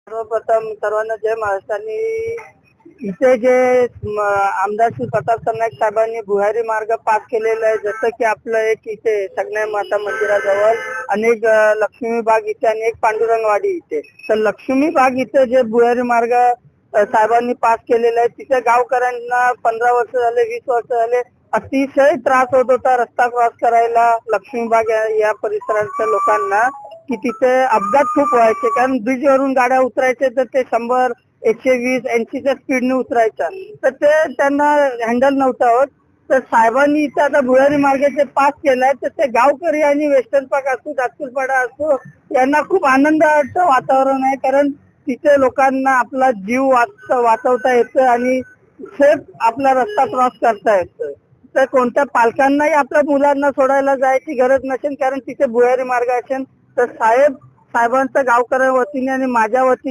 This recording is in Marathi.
सर्वप्रथम सर्वांना जय महाराष्ट्र. आणि इथे जे आमदार श्री प्रताप सरनाईक साहेबांनी भुयारी मार्ग पास केलेला आहे, जसं की आपलं एक इथे सगण्या माता मंदिराजवळ आणि एक लक्ष्मी बाग इथे आणि एक पांडुरंगवाडी इथे. तर लक्ष्मी बाग इथे जे भुयारी मार्ग साहेबांनी पास केलेला आहे, तिथे गावकऱ्यांना 15 वर्ष झाले, 20 वर्ष झाले अतिशय त्रास होत होता रस्ता क्रॉस करायला लक्ष्मीबाग या परिसराच्या लोकांना, की तिथे अपघात खूप व्हायचे. कारण ब्रिजवरून गाड्या उतरायचे तर ते 100, 120, 80च्या स्पीडने उतरायच्या, तर ते त्यांना हँडल नव्हतं होत. तर साहेबांनी इथे आता भुयारी मार्गाचे पास केलाय, तर ते गावकरी आणि वेस्टर्न पार्क असो, दातूरपाडा असो, यांना खूप आनंदाचं वातावरण आहे. कारण तिथे लोकांना आपला जीव वाचवता येतं आणि सेफ आपला रस्ता क्रॉस करता येतं. तर कोणत्या पालकांनाही आपल्या मुलांना सोडायला जायची गरज नसेल, कारण तिथे भुयारी मार्ग असेल. तर साहेबांच्या गावकऱ्या वतीने आणि माझ्या वतीने